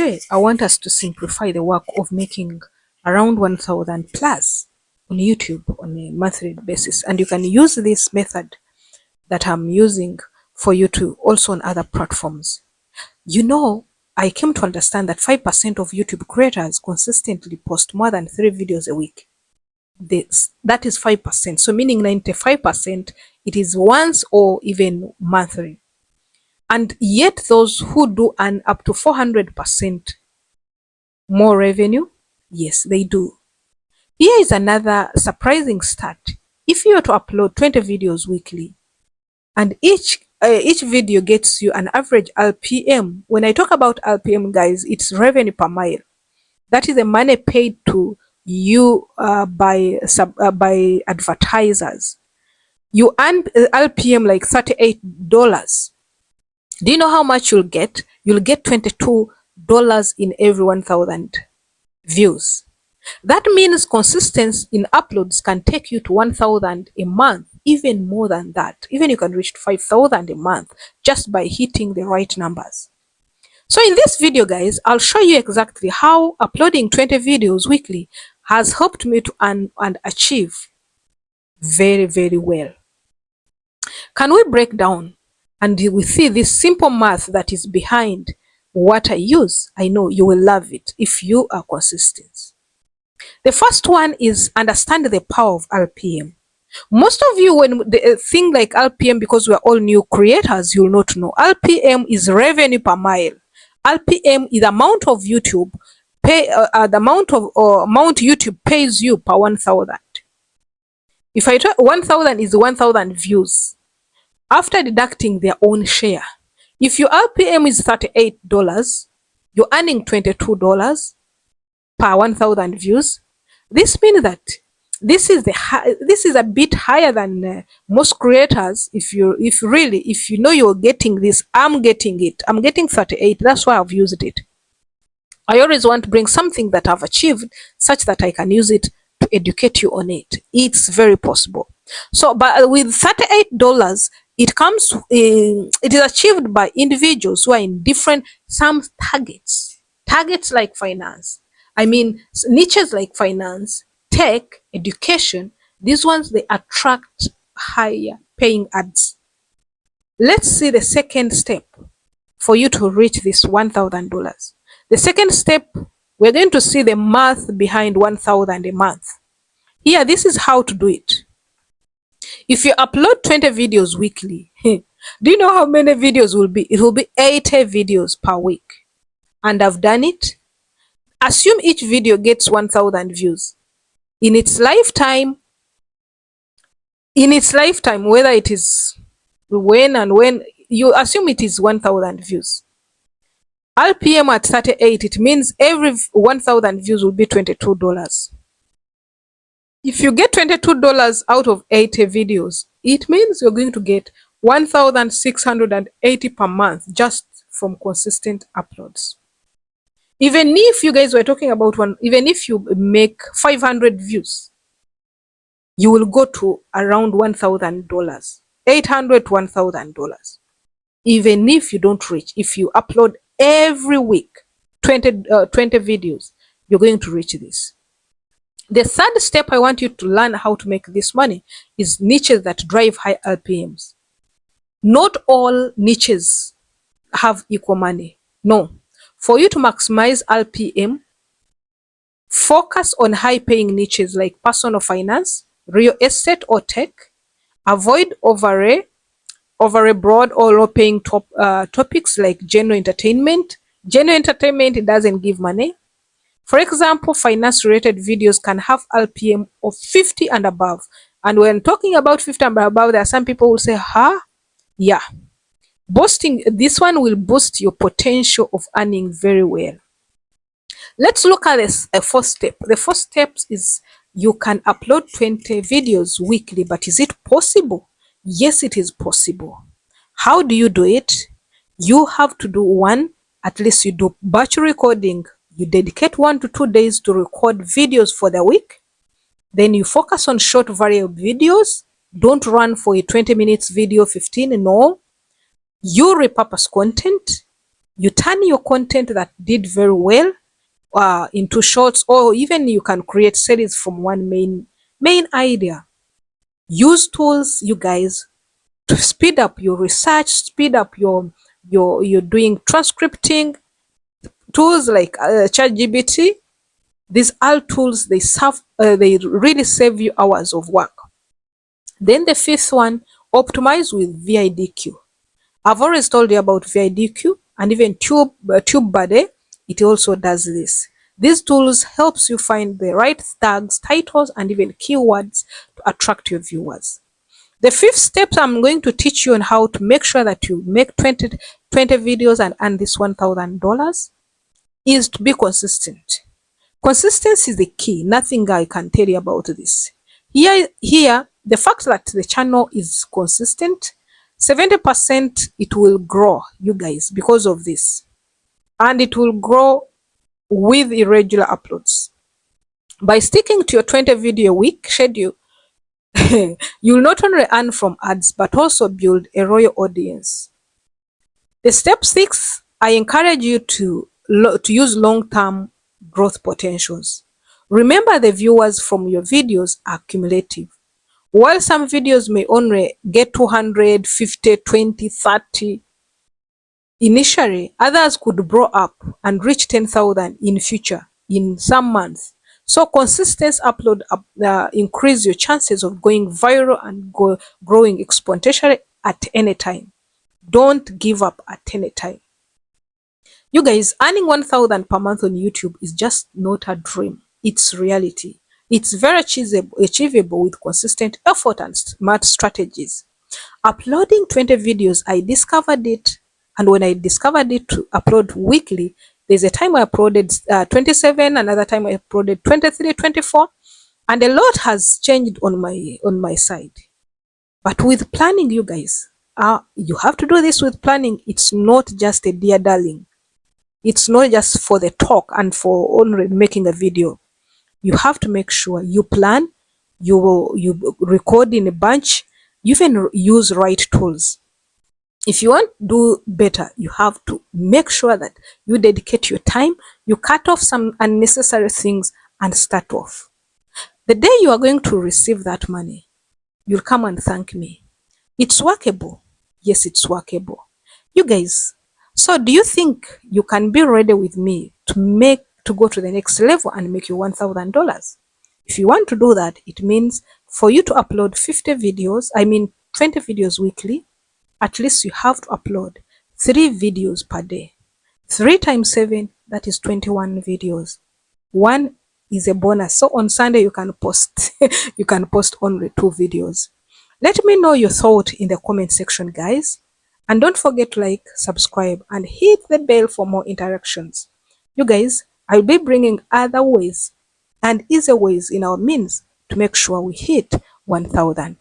Today, I want us to simplify the work of making around 1000 plus on YouTube on a monthly basis. And you can use this method that I'm using for you to also on other platforms. You know, I came to understand that 5% of YouTube creators consistently post more than 3 videos a week. That is 5%. So meaning 95%, it is once or even monthly. And yet those who do earn up to 400% more revenue, yes, they do. Here is another surprising stat. If you are to upload 20 videos weekly, and each video gets you an average RPM. When I talk about RPM, guys, it's revenue per mile. That is the money paid to you by advertisers. You earn RPM like $38. Do you know how much you'll get? You'll get $22 in every 1000 views. That means consistency in uploads can take you to 1000 a month, even more than that. Even you can reach 5000 a month just by hitting the right numbers. So in this video, guys, I'll show you exactly how uploading 20 videos weekly has helped me to earn and achieve very, very well. Can we break down and we see this simple math that is behind what I use? I know you will love it if you are consistent. The first one is understand the power of RPM. Most of you, when the thing like RPM, because we're all new creators, you'll not know. RPM is revenue per mile. RPM is the amount of YouTube the amount YouTube pays you per 1000. If I try 1000 is 1000 views after deducting their own share. If your RPM is $38, you're earning $22 per 1000 views. This means that this is a bit higher than most creators. If you know you're getting this, I'm getting it. I'm getting 38. That's why I've used it. I always want to bring something that I've achieved such that I can use it to educate you on it. It's very possible. So, but with $38, it comes. It is achieved by individuals who are in different targets like finance. I mean, niches like finance, tech, education, these ones, they attract higher paying ads. Let's see the second step for you to reach this $1000. The second step, we're going to see the math behind 1000 a month. Here, this is how to do it. If you upload 20 videos weekly, do you know how many videos will be? It will be 80 videos per week. And I've done it. Assume each video gets 1000 views. In its lifetime, whether it is when you assume it is 1000 views. RPM at 38, it means every 1000 views will be $22. If you get $22 out of 80 videos, it means you're going to get 1680 per month just from consistent uploads. Even if you guys were talking about even if you make 500 views, you will go to around $1000, $800 to $1000. Even if you don't reach, if you upload every week 20 videos, you're going to reach this. The third step I want you to learn how to make this money is niches that drive high RPMs. Not all niches have equal money. No. For you to maximize RPM, focus on high-paying niches like personal finance, real estate, or tech. Avoid over a broad or low-paying topics like general entertainment. General entertainment, it doesn't give money. For example, finance-related videos can have RPM of 50 and above. And when talking about 50 and above, there are some people who say, huh? Yeah. Boosting, this one will boost your potential of earning very well. Let's look at this first step. The first step is you can upload 20 videos weekly, but is it possible? Yes, it is possible. How do you do it? You have to do at least you do batch recording. You dedicate 1 to 2 days to record videos for the week. Then you focus on short variable videos. Don't run for a 20 minutes video, 15, no. You repurpose content, You turn your content that did very well into shorts, or even you can create series from one main idea. Use tools, you guys, to speed up your research, speed up your you're doing transcripting. Tools like ChatGPT, these are tools, they really save you hours of work. Then the fifth one, optimize with VIDQ. I've always told you about VIDQ, and even TubeBuddy, it also does this. These tools helps you find the right tags, titles, and even keywords to attract your viewers. The fifth step, I'm going to teach you on how to make sure that you make 20 videos and earn this $1,000, is to be consistent. Consistency is the key. Nothing I can tell you about this. Here, the fact that the channel is consistent, 70% it will grow, you guys, because of this. And it will grow with irregular uploads. By sticking to your 20 video week schedule, you'll not only earn from ads, but also build a loyal audience. The step 6, I encourage you to use long-term growth potentials. Remember, the viewers from your videos are cumulative. While some videos may only get 200, 50, 20, 30 initially, others could grow up and reach 10,000 in future, in some months. So consistent upload increase your chances of going viral and growing exponentially at any time. Don't give up at any time. You guys, earning 1,000 per month on YouTube is just not a dream. It's reality. It's very achievable with consistent effort and smart strategies. Uploading 20 videos, I discovered it, and when I discovered it to upload weekly, there's a time I uploaded 27, another time I uploaded 23, 24, and a lot has changed on my side. But with planning, you guys, you have to do this with planning. It's not just a dear darling. It's not just for the talk and for only making a video. You have to make sure you plan, you record in a bunch, you even use right tools. If you want to do better, you have to make sure that you dedicate your time, you cut off some unnecessary things and start off. The day you are going to receive that money, you'll come and thank me. It's workable. Yes, it's workable. You guys, so do you think you can be ready with me to go to the next level and make you $1,000? If you want to do that, it means for you to upload 20 videos weekly, at least you have to upload 3 videos per day. 3 times 7, that is 21 videos. 1 is a bonus. So on Sunday you can post you can post only 2 videos. Let me know your thought in the comment section, guys. And don't forget to like, subscribe, and hit the bell for more interactions. You guys, I'll be bringing other ways and easier ways in our means to make sure we hit 1,000.